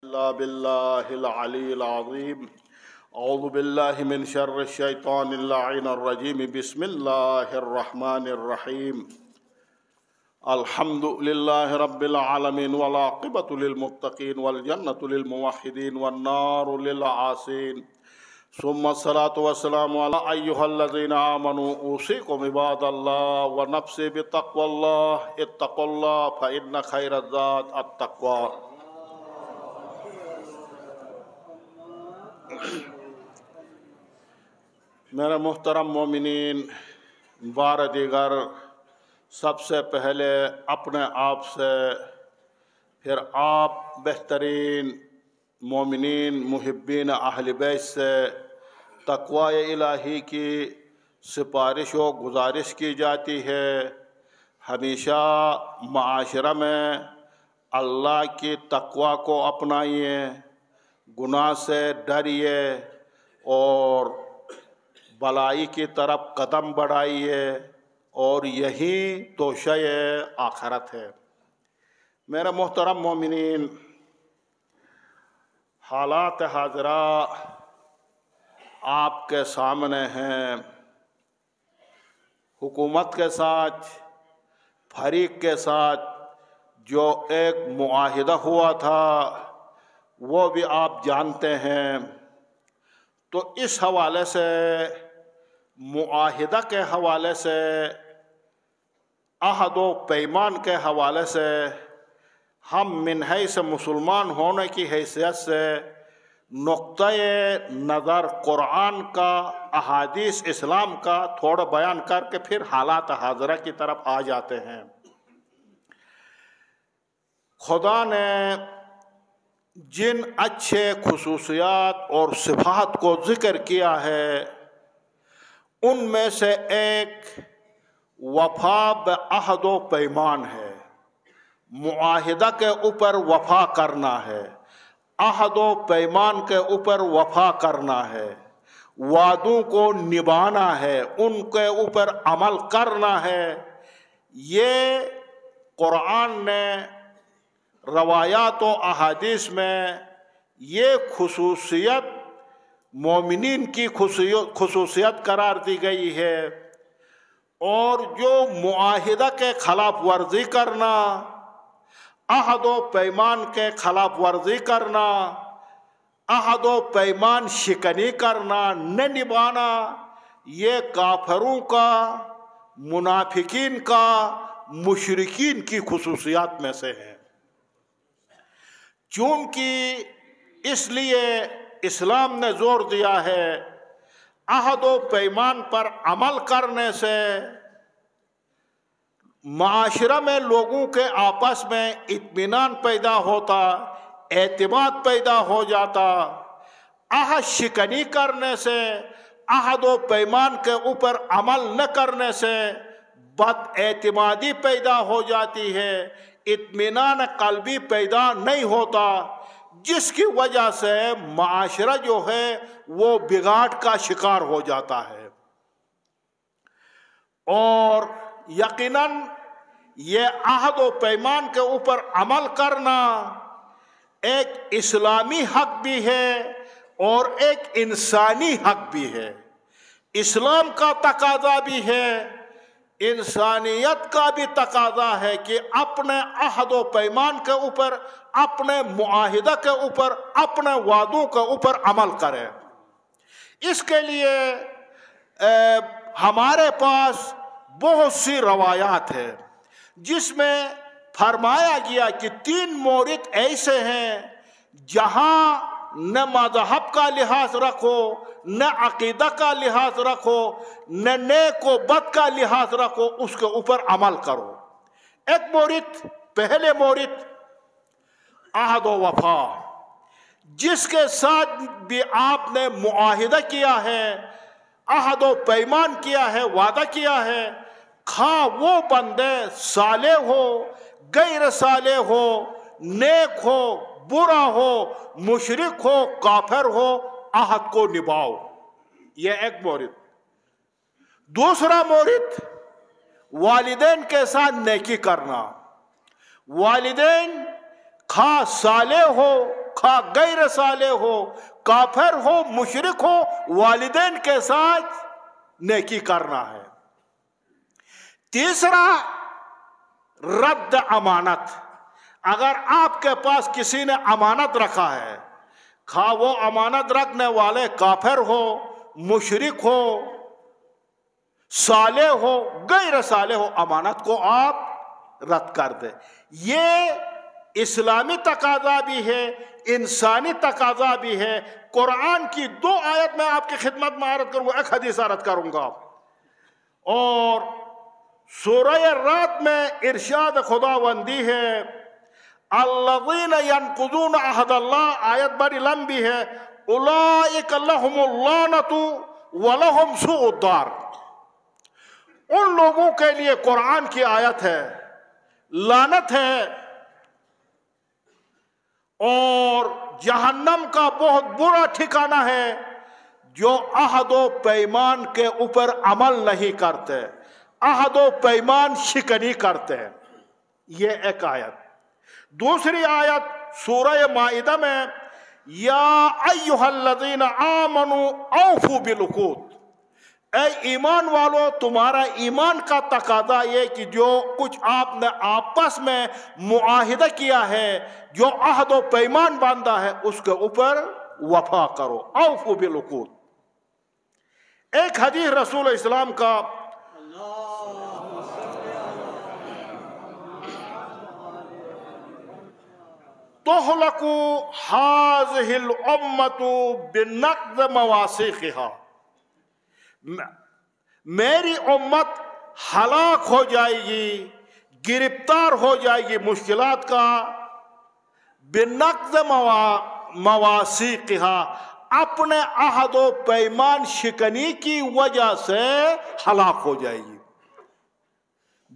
إلا بالله العلي العظيم. أعوذ بالله من شر الشيطان اللعين الرجيم. بسم الله الرحمن الرحيم. الحمد لله رب العالمين والعاقبة للمتقين والجنة للموحدين والنار للعاصين. ثم الصلاة والسلام على أيها الذين آمنوا أوصيكم عباد الله ونفسي بتقوى الله. اتقوا الله فإن خير الزاد التقوى. میرے محترم مومنین، بار دیگر سب سے پہلے اپنے آپ سے، پھر آپ بہترین مومنین محبین اہل بیت سے تقوی الہی کی سفارش و گزارش کی جاتی ہے۔ ہمیشہ معاشرہ میں اللہ کی تقوی کو اپنائیے، گناہ سے ڈریے اور بلائی کی طرف قدم بڑھائیے، اور یہی توشہ آخرت ہے۔ میرے محترم مومنین، حالات حاضرہ آپ کے سامنے ہیں۔ حکومت کے ساتھ، فریق کے ساتھ جو ایک معاہدہ ہوا تھا وہ بھی آپ جانتے ہیں۔ تو اس حوالے سے، معاہدہ کے حوالے سے، عہد و پیمان کے حوالے سے، ہم من حیث مسلمان ہونے کی حیثیت سے نقطۂ نظر قرآن کا، احادیث اسلام کا تھوڑا بیان کر کے پھر حالات حاضرہ کی طرف آ جاتے ہیں۔ خدا نے جن اچھے خصوصیات اور صفات کو ذکر کیا ہے، ان میں سے ایک وفا بعہد و پیمان ہے۔ معاہدہ کے اوپر وفا کرنا ہے، عہد و پیمان کے اوپر وفا کرنا ہے، وعدوں کو نبھانا ہے، ان کے اوپر عمل کرنا ہے۔ یہ قرآن نے روایات و احادیث میں یہ خصوصیت مومنین کی خصوصیت قرار دی گئی ہے۔ اور جو معاہدہ کے خلاف ورزی کرنا، عہد و پیمان کے خلاف ورزی کرنا، عہد و پیمان شکنی کرنا، نہ نبھانا، یہ کافروں کا، منافقین کا، مشرکین کی خصوصیات میں سے ہے۔ چونکہ اس لیے اسلام نے زور دیا ہے، عہد و پیمان پر عمل کرنے سے معاشرہ میں لوگوں کے آپس میں اطمینان پیدا ہوتا، اعتماد پیدا ہو جاتا۔ عہد شکنی کرنے سے، عہد و پیمان کے اوپر عمل نہ کرنے سے بد اعتمادی پیدا ہو جاتی ہے، اطمینان قلبی پیدا نہیں ہوتا، جس کی وجہ سے معاشرہ جو ہے وہ بگاڑ کا شکار ہو جاتا ہے۔ اور یقیناً یہ عہد و پیمان کے اوپر عمل کرنا ایک اسلامی حق بھی ہے اور ایک انسانی حق بھی ہے۔ اسلام کا تقاضا بھی ہے، انسانیت کا بھی تقاضا ہے کہ اپنے عہد و پیمان کے اوپر، اپنے معاہدہ کے اوپر، اپنے وعدوں کے اوپر عمل کرے۔ اس کے لیے ہمارے پاس بہت سی روایات ہیں جس میں فرمایا گیا کہ 3 مورد ایسے ہیں جہاں نہ مذہب کا لحاظ رکھو، نہ عقیدہ کا لحاظ رکھو، نہ نیک و بد کا لحاظ رکھو، اس کے اوپر عمل کرو۔ ایک مورد، پہلے مورد عہد و وفا، جس کے ساتھ بھی آپ نے معاہدہ کیا ہے، عہد و پیمان کیا ہے، وعدہ کیا ہے، خواہ وہ بندے صالح ہو، غیر صالح ہو، نیک ہو، برا ہو، مشرک ہو، کافر ہو، عہد کو نبھاؤ۔ یہ ایک مورد۔ دوسرا مورد والدین کے ساتھ نیکی کرنا۔ والدین خواہ صالح ہو خواہ غیر صالح ہو، کافر ہو، مشرک ہو، والدین کے ساتھ نیکی کرنا ہے۔ تیسرا، رد امانت۔ اگر آپ کے پاس کسی نے امانت رکھا ہے، خواہ وہ امانت رکھنے والے کافر ہو، مشرک ہو، صالح ہو، غیر صالح ہو، امانت کو آپ رد کر دیں۔ یہ اسلامی تقاضا بھی ہے، انسانی تقاضا بھی ہے۔ قرآن کی 2 آیت میں آپ کی خدمت میں عرض کروں گا، ایک حدیث عرض کروں گا۔ اور سورہ رات میں ارشاد خداوندی ہے، الذین ینقضون عہد اللہ، آیت بڑی لمبی ہے، اولئک لہم اللعنۃ ولہم سوء الدار۔ ان لوگوں کے لیے قرآن کی آیت ہے، لعنت ہے اور جہنم کا بہت برا ٹھکانہ ہے، جو عہد و پیمان کے اوپر عمل نہیں کرتے، عہد و پیمان شکنی کرتے ہیں۔ یہ ایک آیت۔ دوسری آیت سورہ مائدہ میں، یا ایھا الذین آمنوا اوفوا بالعقود، اے ایمان والو، تمہارا ایمان کا تقاضا یہ کہ جو کچھ آپ نے آپس میں معاہدہ کیا ہے، جو عہد و پیمان باندھا ہے، اس کے اوپر وفا کرو، اوفوا بالعقود۔ ایک حدیث رسول اسلام کا، تہلک ہذہ الامۃ بنقض مواثیقہا، میری امت ہلاک ہو جائے گی، گرفتار ہو جائے گی مشکلات کا، بنقض مواثیقہا، اپنے عہد و پیمان شکنی کی وجہ سے ہلاک ہو جائے گی۔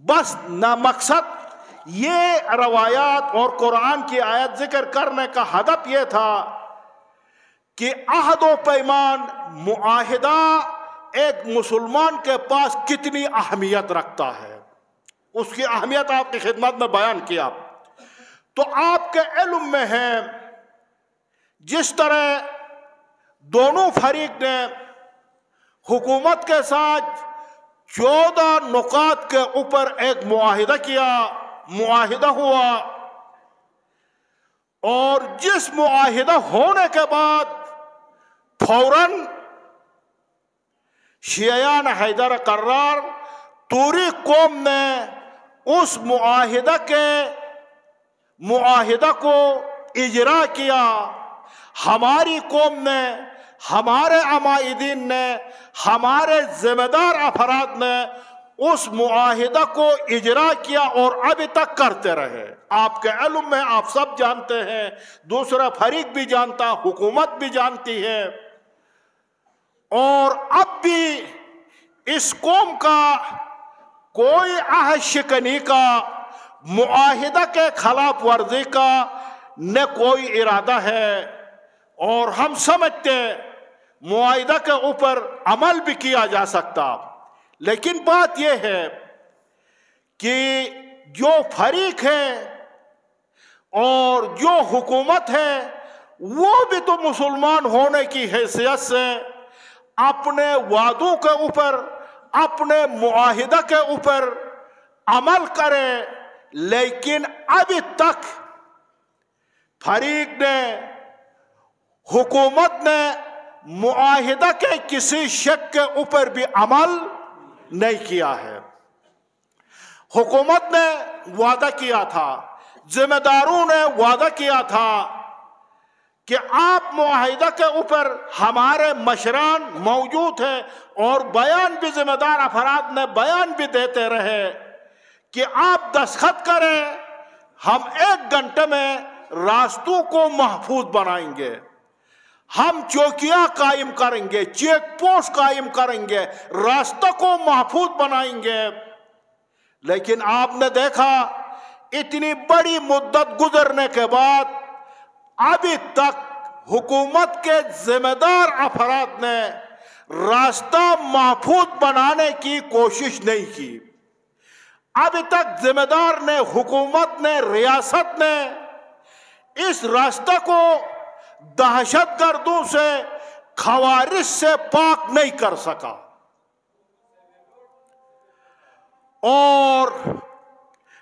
بس نہ مقصد یہ روایات اور قرآن کی آیت ذکر کرنے کا ہدف یہ تھا کہ عہد و پیمان، معاہدہ ایک مسلمان کے پاس کتنی اہمیت رکھتا ہے، اس کی اہمیت آپ کی خدمت میں بیان کیا۔ تو آپ کے علم میں ہے، جس طرح دونوں فریق نے حکومت کے ساتھ 14 نکات کے اوپر ایک معاہدہ کیا، معاہدہ ہوا، اور جس معاہدہ ہونے کے بعد فوراً شیعیان حیدر کرار توری قوم نے اس معاہدہ کو اجرا کیا۔ ہماری قوم نے، ہمارے عمائدین نے، ہمارے ذمہ دار افراد نے اس معاہدہ کو اجرا کیا اور ابھی تک کرتے رہے۔ آپ کے علم میں آپ سب جانتے ہیں، دوسرا فریق بھی جانتا، حکومت بھی جانتی ہے، اور اب بھی اس قوم کا کوئی عہد شکنی کا، معاہدہ کے خلاف ورزی کا نہ کوئی ارادہ ہے، اور ہم سمجھتے معاہدہ کے اوپر عمل بھی کیا جا سکتا۔ لیکن بات یہ ہے کہ جو فریق ہے اور جو حکومت ہے، وہ بھی تو مسلمان ہونے کی حیثیت سے اپنے وعدوں کے اوپر، اپنے معاہدہ کے اوپر عمل کرے، لیکن ابھی تک فریق نے، حکومت نے معاہدہ کے کسی شک کے اوپر بھی عمل نہیں کیا ہے۔ حکومت نے وعدہ کیا تھا، ذمہ داروں نے وعدہ کیا تھا کہ آپ معاہدہ کے اوپر، ہمارے مشران موجود ہیں اور بیان بھی ذمہ دار افراد نے بیان بھی دیتے رہے کہ آپ دستخط کریں، ہم 1 گھنٹے میں راستوں کو محفوظ بنائیں گے، ہم چوکیاں قائم کریں گے، چیک پوسٹ قائم کریں گے، راستہ کو محفوظ بنائیں گے۔ لیکن آپ نے دیکھا اتنی بڑی مدت گزرنے کے بعد ابھی تک حکومت کے ذمہ دار افراد نے راستہ محفوظ بنانے کی کوشش نہیں کی۔ ابھی تک ذمہ دار نے، حکومت نے، ریاست نے اس راستہ کو دہشت گردوں سے، خوارج سے پاک نہیں کر سکا، اور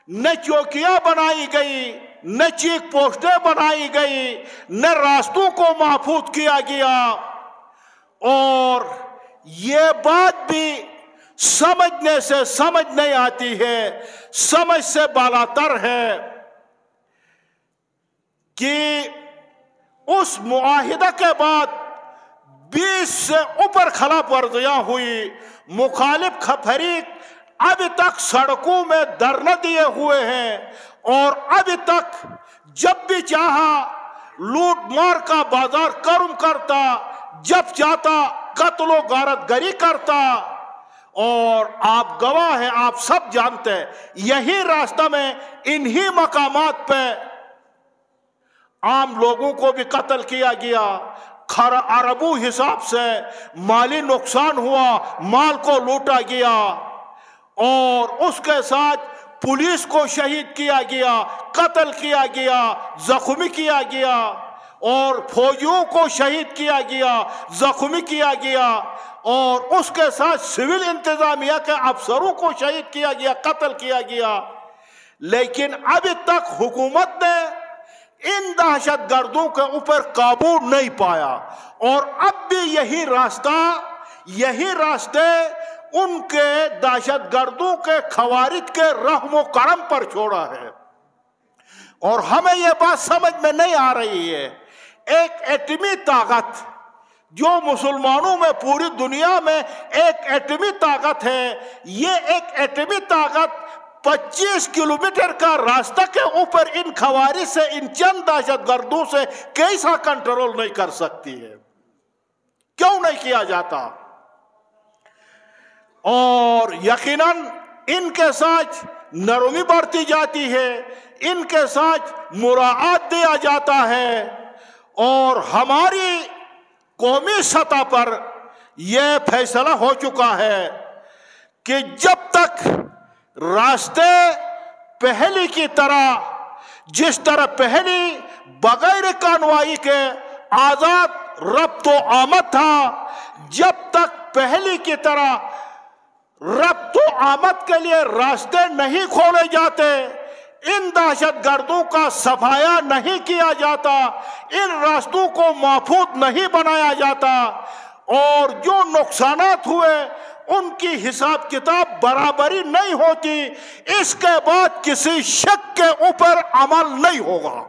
نہ چوکیاں بنائی گئی، نہ چیک پوسٹیں بنائی گئی، نہ راستوں کو محفوظ کیا گیا، اور یہ بات بھی سمجھنے سے سمجھ نہیں آتی ہے، سمجھ سے بالاتر ہے کہ اس معاہدہ کے بعد 20 سے اوپر خلاف ورزیاں ہوئی، مخالف فریق ابھی تک سڑکوں میں دھرنے دیے ہوئے ہیں، اور ابھی تک جب بھی چاہا لوٹ مار کا بازار کرم کرتا، جب چاہتا قتل و غارت گری کرتا، اور آپ گواہ ہیں، آپ سب جانتے ہیں یہی راستہ میں انہی مقامات پہ عام لوگوں کو بھی قتل کیا گیا، اربوں حساب سے مالی نقصان ہوا، مال کو لوٹا گیا، اور اس کے ساتھ پولیس کو شہید کیا گیا، قتل کیا گیا، زخمی کیا گیا، اور فوجیوں کو شہید کیا گیا، زخمی کیا گیا، اور اس کے ساتھ سول انتظامیہ کے افسروں کو شہید کیا گیا، قتل کیا گیا۔ لیکن ابھی تک حکومت نے ان دہشت گردوں کے اوپر قابو نہیں پایا، اور اب بھی یہی راستے ان کے دہشت گردوں کے خوارج کے رحم و کرم پر چھوڑا ہے، اور ہمیں یہ بات سمجھ میں نہیں آ رہی ہے۔ ایک ایٹمی طاقت جو مسلمانوں میں پوری دنیا میں ایک ایٹمی طاقت ہے، یہ ایک ایٹمی طاقت 25 کلومیٹر کا راستہ کے اوپر ان خوارج سے، ان چند دہشت گردوں سے کیسا کنٹرول نہیں کر سکتی ہے؟ کیوں نہیں کیا جاتا؟ اور یقیناً ان کے ساتھ نرمی برتی جاتی ہے، ان کے ساتھ مراعات دیا جاتا ہے، اور ہماری قومی سطح پر یہ فیصلہ ہو چکا ہے کہ جب تک راستے پہلی کی طرح، جس طرح پہلی بغیر کانوائی کے آزاد ربط و آمد تھا، جب تک پہلی کی طرح ربط و آمد کے لیے راستے نہیں کھولے جاتے، ان دہشت گردوں کا صفایا نہیں کیا جاتا، ان راستوں کو محفوظ نہیں بنایا جاتا، اور جو نقصانات ہوئے ان کی حساب کتاب برابری نہیں ہوتی، اس کے بعد کسی شک کے اوپر عمل نہیں ہوگا۔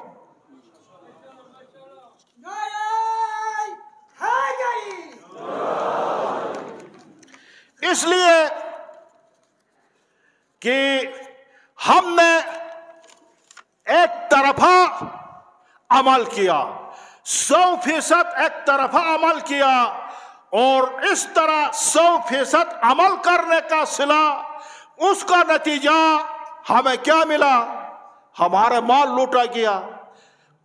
اس لیے کہ ہم نے ایک طرفہ عمل کیا، 100% ایک طرفہ عمل کیا، اور اس طرح 100% عمل کرنے کا صلہ، اس کا نتیجہ ہمیں کیا ملا؟ ہمارا مال لوٹا گیا،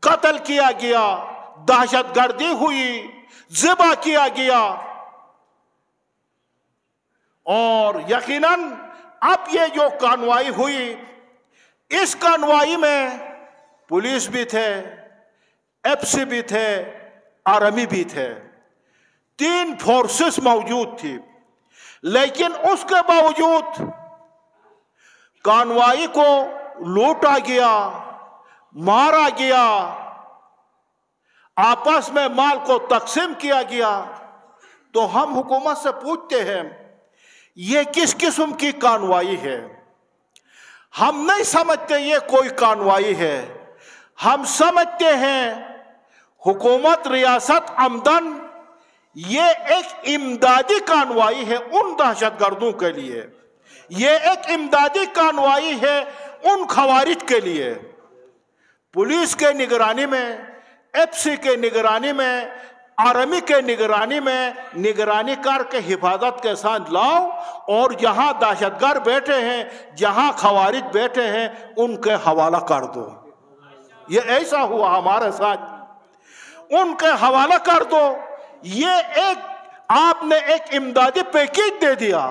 قتل کیا گیا، دہشت گردی ہوئی، ذبح کیا گیا، اور یقیناً اب یہ جو کانوائی ہوئی، اس کانوائی میں پولیس بھی تھے، ایف سی بھی تھے، آرمی بھی تھے، 3 فورسز موجود تھی، لیکن اس کے باوجود کانوائی کو لوٹا گیا، مارا گیا، آپس میں مال کو تقسیم کیا گیا۔ تو ہم حکومت سے پوچھتے ہیں یہ کس قسم کی کانوائی ہے؟ ہم نہیں سمجھتے یہ کوئی کانوائی ہے، ہم سمجھتے ہیں حکومت ریاست آمدن یہ ایک امدادی کانوائی ہے ان دہشت گردوں کے لیے، یہ ایک امدادی کانوائی ہے ان خوارج کے لیے۔ پولیس کے نگرانی میں، ایف سی کے نگرانی میں، آرمی کے نگرانی میں نگرانی کر کے حفاظت کے ساتھ لاؤ، اور جہاں دہشت گرد بیٹھے ہیں، جہاں خوارج بیٹھے ہیں، ان کے حوالہ کر دو۔ یہ ایسا ہوا ہمارے ساتھ، ان کے حوالہ کر دو۔ یہ ایک آپ نے ایک امدادی پیکیج دے دیا،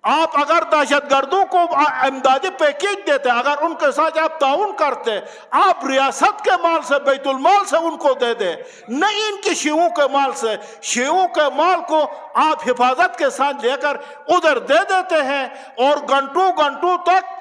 آپ اگر دہشت گردوں کو امدادی پیکیج دیتے، اگر ان کے ساتھ آپ تعاون کرتے، آپ ریاست کے مال سے، بیت المال سے ان کو دے دے، نہیں ان کی شیعوں کے مال سے۔ شیعوں کے مال کو آپ حفاظت کے ساتھ لے کر ادھر دے دیتے ہیں، اور گھنٹوں گھنٹوں تک،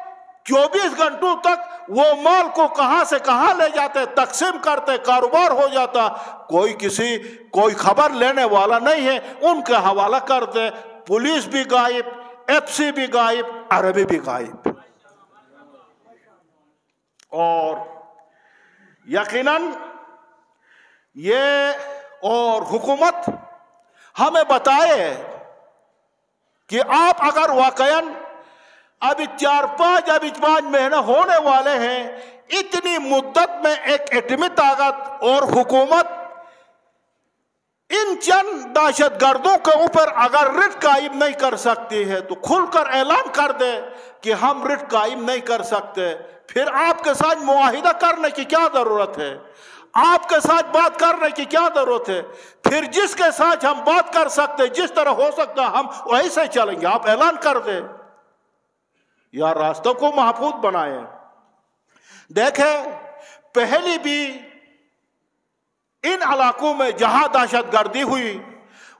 24 گھنٹوں تک وہ مال کو کہاں سے کہاں لے جاتے، تقسیم کرتے، کاروبار ہو جاتا، کوئی خبر لینے والا نہیں ہے، ان کے حوالہ کرتے۔ پولیس بھی غائب، ایف سی بھی غائب، عربی بھی غائب۔ اور یقیناً یہ اور حکومت ہمیں بتائے کہ آپ اگر واقعاً ابھی 4-5 مہینے ہونے والے ہیں، اتنی مدت میں ایک ایٹمی طاقت اور حکومت ان چند دہشت گردوں کے اوپر اگر رٹ قائم نہیں کر سکتی ہے تو کھل کر اعلان کر دے کہ ہم رٹ قائم نہیں کر سکتے، پھر آپ کے ساتھ معاہدہ کرنے کی کیا ضرورت ہے؟ آپ کے ساتھ بات کرنے کی کیا ضرورت ہے؟ پھر جس کے ساتھ ہم بات کر سکتے، جس طرح ہو سکتا ہم ویسے چلیں گے، آپ اعلان کر دیں یا راستوں کو محفوظ بنائیں۔ دیکھیں، پہلی بھی ان علاقوں میں جہاں دہشت گردی ہوئی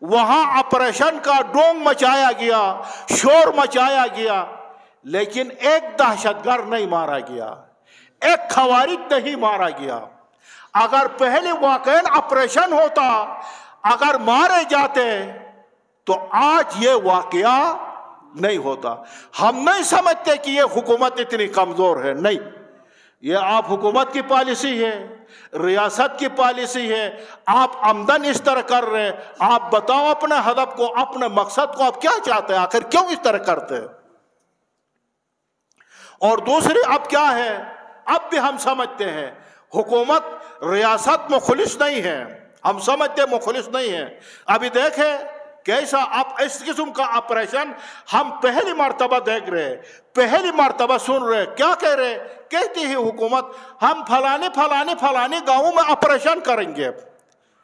وہاں آپریشن کا ڈونگ مچایا گیا، شور مچایا گیا، لیکن ایک دہشت گرد نہیں مارا گیا، ایک خوارج نہیں مارا گیا۔ اگر پہلے واقعاً آپریشن ہوتا، اگر مارے جاتے تو آج یہ واقعہ نہیں ہوتا۔ ہم نہیں سمجھتے کہ یہ حکومت اتنی کمزور ہے، نہیں، یہ آپ حکومت کی پالیسی ہے، ریاست کی پالیسی ہے۔ آپ آمدن اس طرح کر رہے، آپ بتاؤ اپنے ہدف کو، اپنے مقصد کو آپ کیا چاہتے ہیں، آخر کیوں اس طرح کرتے ہیں؟ اور دوسری اب کیا ہے، اب بھی ہم سمجھتے ہیں حکومت ریاست مخلص نہیں ہے، ہم سمجھتے مخلص نہیں ہے۔ ابھی دیکھیں کیسا اب اس قسم کا آپریشن ہم پہلی مرتبہ دیکھ رہے، پہلی مرتبہ سن رہے۔ کیا کہہ رہے؟ کہتی ہے حکومت ہم فلانے گاؤں میں آپریشن کریں گے۔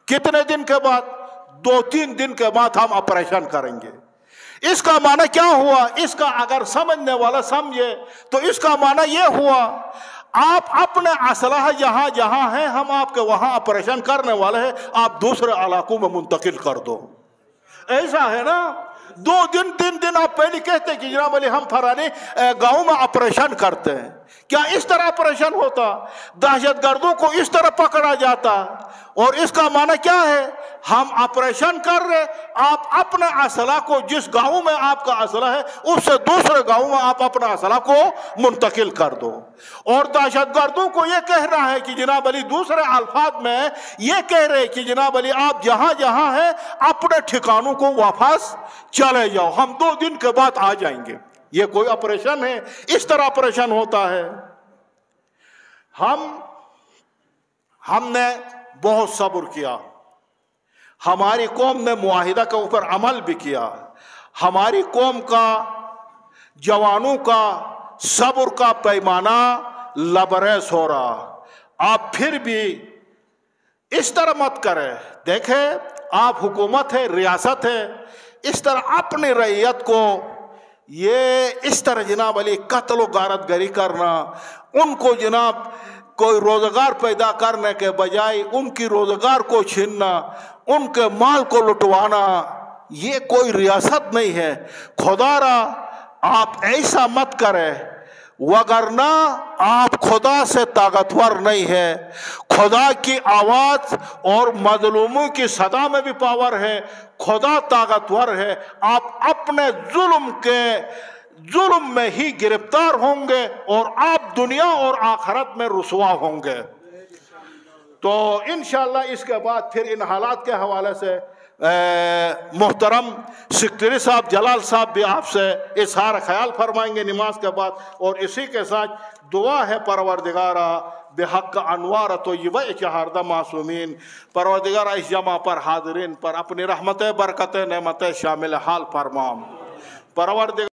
کتنے دن کے بعد؟ 2-3 دن کے بعد ہم آپریشن کریں گے۔ اس کا معنی کیا ہوا؟ اس کا اگر سمجھنے والا سمجھے تو اس کا معنی یہ ہوا، آپ اپنے اسلحہ جہاں جہاں ہیں ہم آپ کے وہاں آپریشن کرنے والے ہیں، آپ دوسرے علاقوں میں منتقل کر دو۔ ایسا ہے نا، 2-3 دن آپ پہلے کہتے کہ جناب علی ہم فلانے گاؤں میں آپریشن کرتے ہیں۔ کیا اس طرح آپریشن ہوتا؟ دہشت گردوں کو اس طرح پکڑا جاتا؟ اور اس کا معنی کیا ہے؟ ہم آپریشن کر رہے، آپ اپنے اسلحہ کو جس گاؤں میں آپ کا اسلحہ ہے اس سے دوسرے گاؤں میں آپ اپنا اسلحہ کو منتقل کر دو۔ اور دہشت گردوں کو یہ کہہ رہا ہے کہ جناب علی، دوسرے الفاظ میں یہ کہہ رہے کہ جناب علی آپ جہاں جہاں ہیں اپنے ٹھکانوں کو واپس چلے جاؤ، ہم 2 دن کے بعد آ جائیں گے۔ یہ کوئی آپریشن ہے؟ اس طرح آپریشن ہوتا ہے؟ ہم نے بہت صبر کیا، ہماری قوم نے معاہدہ کے اوپر عمل بھی کیا، ہماری قوم کا، جوانوں کا صبر کا پیمانہ لبریز ہو رہا۔ آپ پھر بھی اس طرح مت کریں۔ دیکھیں، آپ حکومت ہے، ریاست ہے، اس طرح اپنی رعیت کو یہ اس طرح جناب علی قتل و غارت گری کرنا، ان کو جناب کوئی روزگار پیدا کرنے کے بجائے ان کی روزگار کو چھیننا، ان کے مال کو لٹوانا، یہ کوئی ریاست نہیں ہے۔ خدا را آپ ایسا مت کریں، وگرنہ آپ خدا سے طاقتور نہیں ہے۔ خدا کی آواز اور مظلوموں کی صدا میں بھی پاور ہے، خدا طاقتور ہے۔ آپ اپنے ظلم میں ہی گرفتار ہوں گے اور آپ دنیا اور آخرت میں رسوا ہوں گے۔ تو انشاءاللہ اس کے بعد پھر ان حالات کے حوالے سے محترم سیکرٹری صاحب جلال صاحب بھی آپ سے اظہار خیال فرمائیں گے نماز کے بعد، اور اسی کے ساتھ دعا ہے پروردگارہ بحق انوار طیبہ چہاردہ معصومین، پروردگارہ اس جمع پر حاضرین پر اپنی رحمت برکت نعمت شامل حال فرما۔ پروردگار